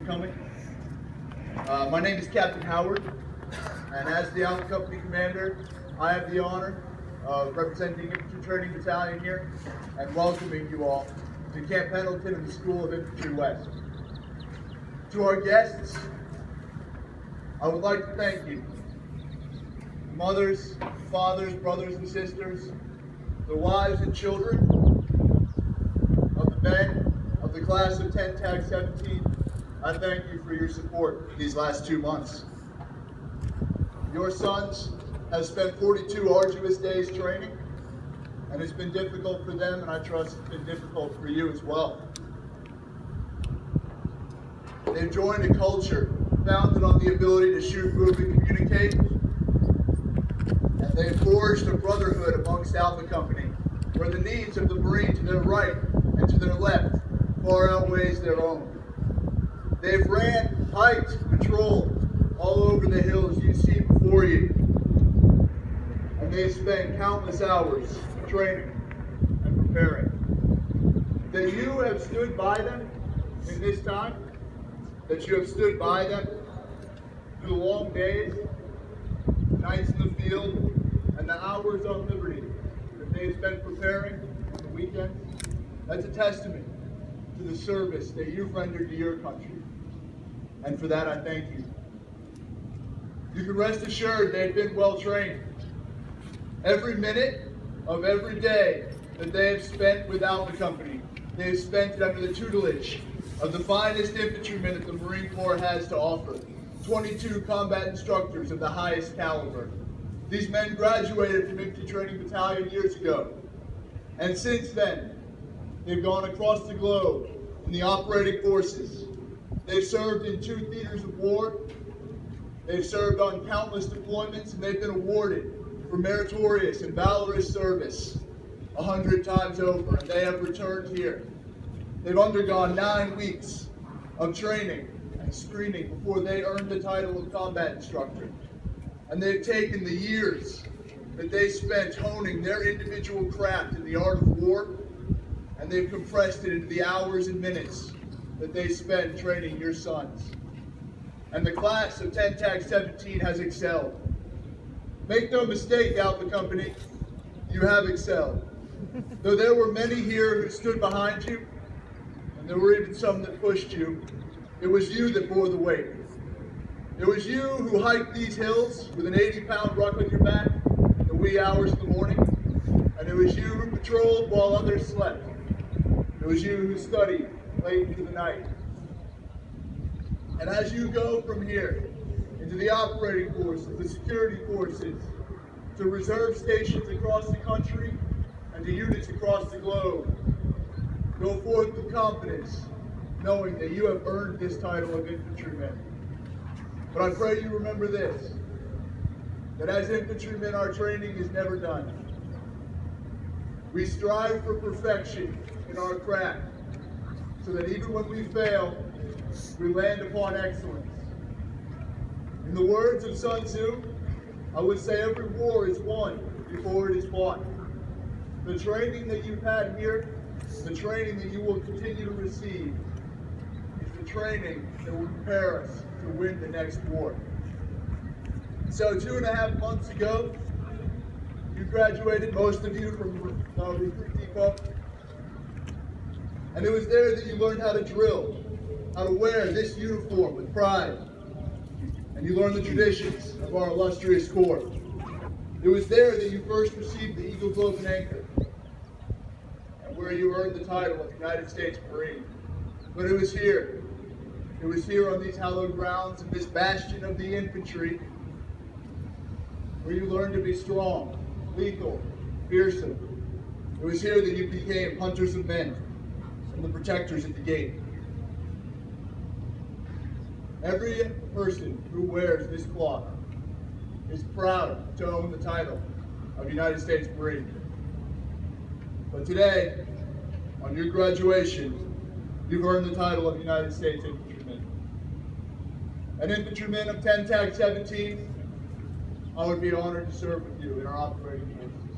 Coming. My name is Captain Howard, and as the Alpha Company Commander, I have the honor of representing Infantry Training Battalion here and welcoming you all to Camp Pendleton and the School of Infantry West. To our guests, I would like to thank you. Mothers, fathers, brothers and sisters, the wives and children of the men of the class of 10 Tag 17, I thank you for your support these last 2 months. Your sons have spent 42 arduous days training, and it's been difficult for them, and I trust it's been difficult for you as well. They've joined a culture founded on the ability to shoot, move, and communicate, and they've forged a brotherhood amongst Alpha Company, where the needs of the Marine to their right and to their left far outweighs their own. They've ran, hiked, patrolled all over the hills you see before you. And they've spent countless hours training and preparing. That you have stood by them in this time, that you have stood by them through the long days, nights in the field, and the hours on liberty that they've spent preparing on the weekends, that's a testament to the service that you've rendered to your country. And for that, I thank you. You can rest assured they've been well trained. Every minute of every day that they have spent with Alpha Company, they have spent it under the tutelage of the finest infantrymen that the Marine Corps has to offer. 22 combat instructors of the highest caliber. These men graduated from Infantry Training Battalion years ago. And since then, they've gone across the globe in the operating forces. They've served in 2 theaters of war. They've served on countless deployments, and they've been awarded for meritorious and valorous service 100 times over, and they have returned here. They've undergone 9 weeks of training and screening before they earned the title of combat instructor. And they've taken the years that they spent honing their individual craft in the art of war, and they've compressed it into the hours and minutes that they spend training your sons. And the class of 10 Tag 17 has excelled. Make no mistake, Alpha Company, you have excelled. Though there were many here who stood behind you, and there were even some that pushed you, it was you that bore the weight. It was you who hiked these hills with an 80-pound ruck on your back in the wee hours of the morning, and it was you who patrolled while others slept. It was you who studied late into the night. And as you go from here into the operating forces, the security forces, to reserve stations across the country and to units across the globe, go forth with confidence, knowing that you have earned this title of infantryman. But I pray you remember this, that as infantrymen our training is never done. We strive for perfection in our craft, so that even when we fail, we land upon excellence. In the words of Sun Tzu, I would say every war is won before it is fought. The training that you've had here, the training that you will continue to receive, is the training that will prepare us to win the next war. So 2.5 months ago, you graduated, most of you, from Recruit Depot. And it was there that you learned how to drill, how to wear this uniform with pride. And you learned the traditions of our illustrious Corps. It was there that you first received the Eagle Globe and Anchor, and where you earned the title of United States Marine. But it was here on these hallowed grounds, in this bastion of the infantry, where you learned to be strong, lethal, fearsome. It was here that you became hunters of men and the protectors at the gate. Every person who wears this cloth is proud to own the title of United States Marine. But today, on your graduation, you've earned the title of United States Infantryman. An infantryman of 10 Tag 17, I would be honored to serve with you in our operating forces.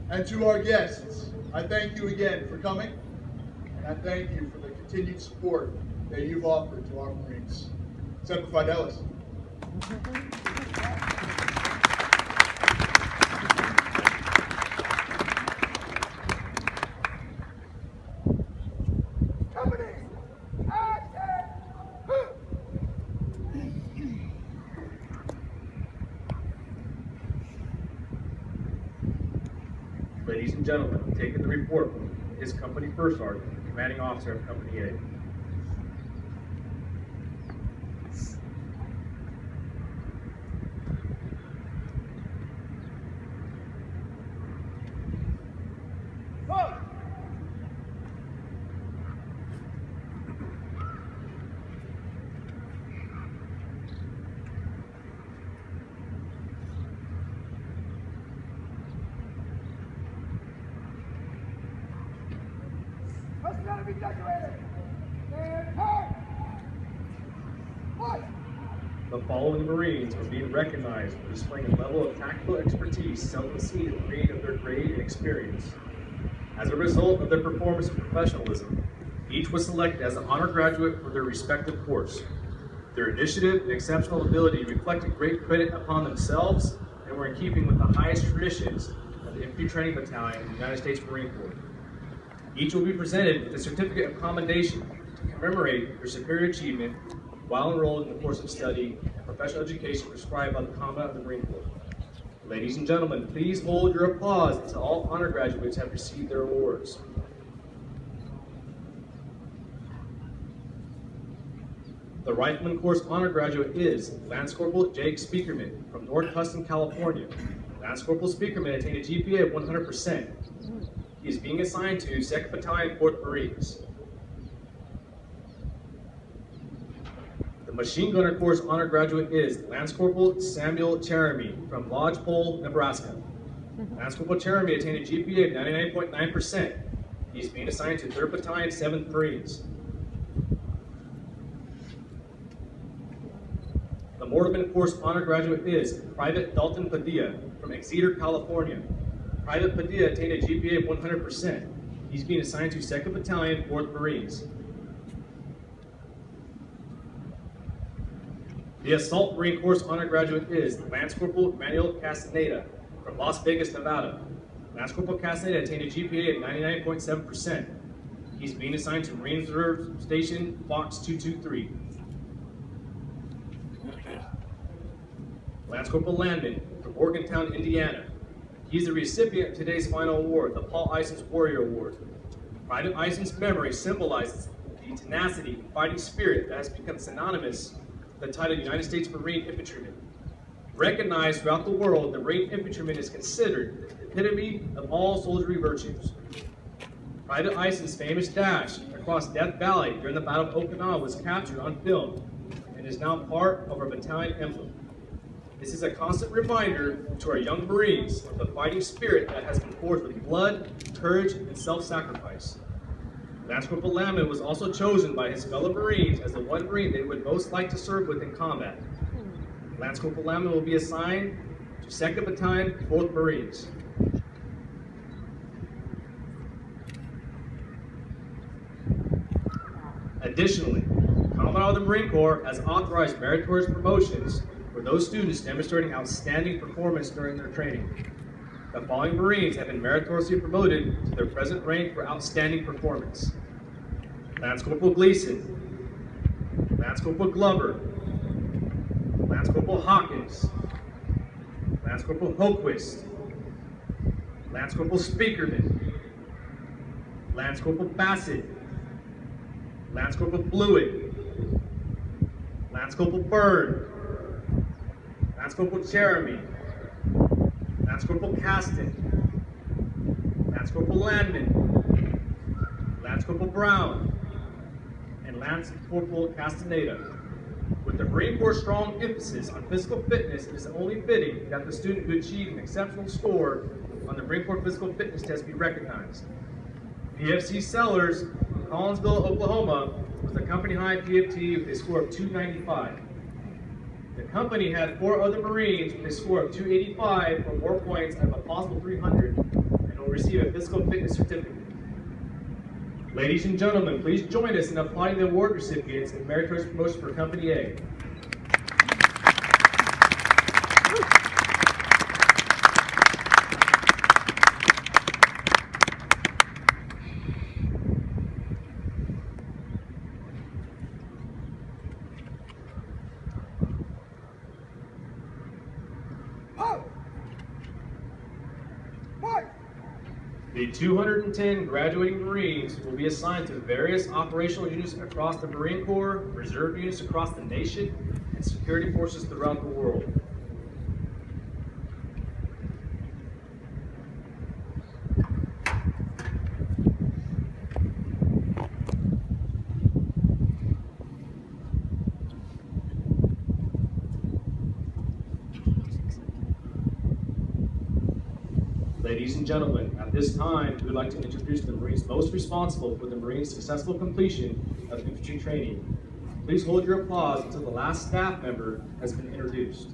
And to our guests, I thank you again for coming, and I thank you for the continued support that you've offered to our Marines. Semper Fidelis. Ladies and gentlemen, taking the report from his company first sergeant, commanding officer of Company A. Be decorated. And hard. The following Marines are being recognized for displaying a level of tactical expertise seldom seen in any of their grade and experience. As a result of their performance and professionalism, each was selected as an honor graduate for their respective course. Their initiative and exceptional ability reflected great credit upon themselves and were in keeping with the highest traditions of the Infantry Training Battalion of the United States Marine Corps. Each will be presented with a certificate of commendation to commemorate their superior achievement while enrolled in the course of study and professional education prescribed by the Commandant of the Marine Corps. Ladies and gentlemen, please hold your applause until all honor graduates have received their awards. The Rifleman Course honor graduate is Lance Corporal Jake Speakerman from North Tustin, California. Lance Corporal Speakerman attained a GPA of 100%. He is being assigned to 2nd Battalion, 4th Marines. The Machine Gunner Course honor graduate is Lance Corporal Samuel Cheremy from Lodgepole, Nebraska. Lance Corporal Cheremy attained a GPA of 99.9%. He is being assigned to 3rd Battalion, 7th Marines. The Mortarman Course honor graduate is Private Dalton Padilla from Exeter, California. Private Padilla attained a GPA of 100%. He's being assigned to 2nd Battalion, 4th Marines. The Assault Marine Course honor graduate is Lance Corporal Manuel Castaneda from Las Vegas, Nevada. Lance Corporal Castaneda attained a GPA of 99.7%. He's being assigned to Marine Reserve Station Fox 223. Lance Corporal Landman from Morgantown, Indiana. He's the recipient of today's final award, the Paul Isons Warrior Award. Private Isons' memory symbolizes the tenacity and fighting spirit that has become synonymous with the title United States Marine Infantryman. Recognized throughout the world, the Marine Infantryman is considered the epitome of all soldierly virtues. Private Isons' famous dash across Death Valley during the Battle of Okinawa was captured on film and is now part of our battalion emblem. This is a constant reminder to our young Marines of the fighting spirit that has been forged with blood, courage, and self-sacrifice. Lance Corporal Landman was also chosen by his fellow Marines as the one Marine they would most like to serve with in combat. Lance Corporal Landman will be assigned to 2nd Battalion, 4th Marines. Additionally, the Commandant of the Marine Corps has authorized meritorious promotions for those students demonstrating outstanding performance during their training. The following Marines have been meritoriously promoted to their present rank for outstanding performance: Lance Corporal Gleason, Lance Corporal Glover, Lance Corporal Hawkins, Lance Corporal Hoquist, Lance Corporal Speakerman, Lance Corporal Bassett, Lance Corporal Blewett, Lance Corporal Byrd, Lance Corporal Cheremy, Lance Corporal Caston, Lance Corporal Landman, Lance Corporal Brown, and Lance Corporal Castaneda. With the Marine Corps' strong emphasis on physical fitness, it is only fitting that the student who achieved an exceptional score on the Marine Corps Physical Fitness Test be recognized. PFC Sellers from Collinsville, Oklahoma, was the company high PFT with a score of 295. The company had 4 other Marines with a score of 285 or more points out of a possible 300 and will receive a physical fitness certificate. Ladies and gentlemen, please join us in applauding the award recipients and meritorious promotion for Company A. The 210 graduating Marines will be assigned to various operational units across the Marine Corps, reserve units across the nation, and security forces throughout the world. Ladies and gentlemen, at this time, we would like to introduce the Marines most responsible for the Marines' successful completion of infantry training. Please hold your applause until the last staff member has been introduced.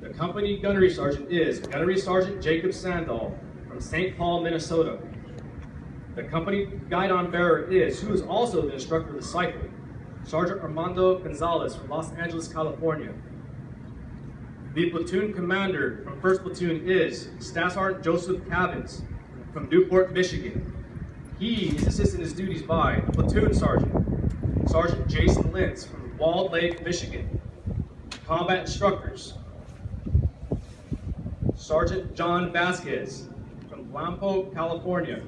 The company gunnery sergeant is Gunnery Sergeant Jacob Sandahl from St. Paul, Minnesota. The company guidon bearer is, who is also the instructor of the cycle, Sergeant Armando Gonzalez from Los Angeles, California. The platoon commander from 1st Platoon is Staff Sergeant Joseph Cavins from Newport, Michigan. He is assisted in his duties by the platoon sergeant, Sergeant Jason Lentz from Walled Lake, Michigan. Combat instructors, Sergeant John Vasquez from Lampo, California.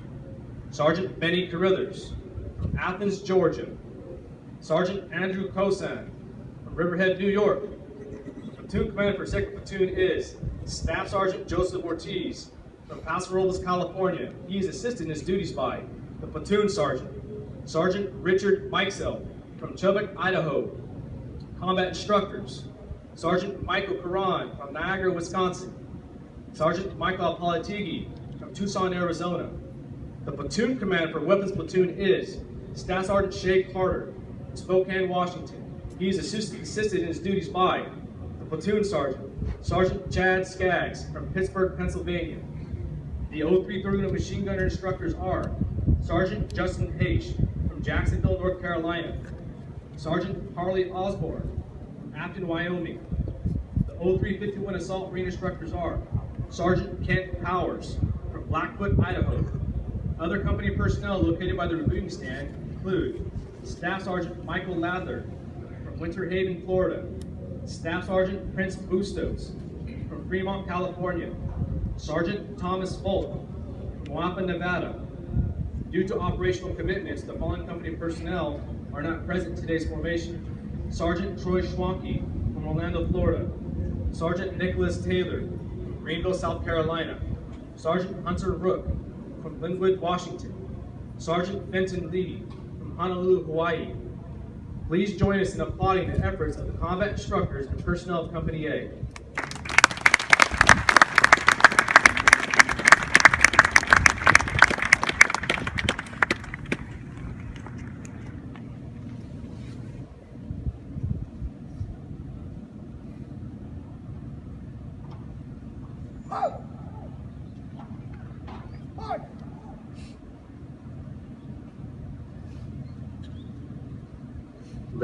Sergeant Benny Carruthers from Athens, Georgia. Sergeant Andrew Kosan from Riverhead, New York. Platoon commander for 2nd Platoon is Staff Sergeant Joseph Ortiz from Paso Robles, California. He is assisted in his duties by the platoon sergeant, Sergeant Richard Mikesell from Chubbuck, Idaho. Combat instructors, Sergeant Michael Karan from Niagara, Wisconsin. Sergeant Michael Apolitigi from Tucson, Arizona. The platoon commander for Weapons Platoon is Staff Sergeant Shay Carter from Spokane, Washington. He is assisted in his duties by platoon sergeant, Sergeant Chad Skaggs from Pittsburgh, Pennsylvania. The 0330 machine gunner instructors are Sergeant Justin H. from Jacksonville, North Carolina. Sergeant Harley Osborne from Afton, Wyoming. The 0351 assault marine instructors are Sergeant Kent Powers from Blackfoot, Idaho. Other company personnel located by the recruiting stand include Staff Sergeant Michael Ladler from Winter Haven, Florida. Staff Sergeant Prince Bustos from Fremont, California. Sergeant Thomas Folk from Wampa, Nevada. Due to operational commitments, the following company personnel are not present in today's formation. Sergeant Troy Schwanke from Orlando, Florida. Sergeant Nicholas Taylor from Greenville, South Carolina. Sergeant Hunter Rook from Linwood, Washington. Sergeant Fenton Lee from Honolulu, Hawaii. Please join us in applauding the efforts of the combat instructors and personnel of Company A.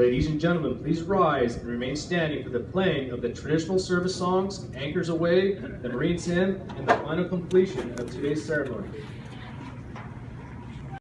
Ladies and gentlemen, please rise and remain standing for the playing of the traditional service songs, Anchors Away, the Marines Hymn, and the final completion of today's ceremony.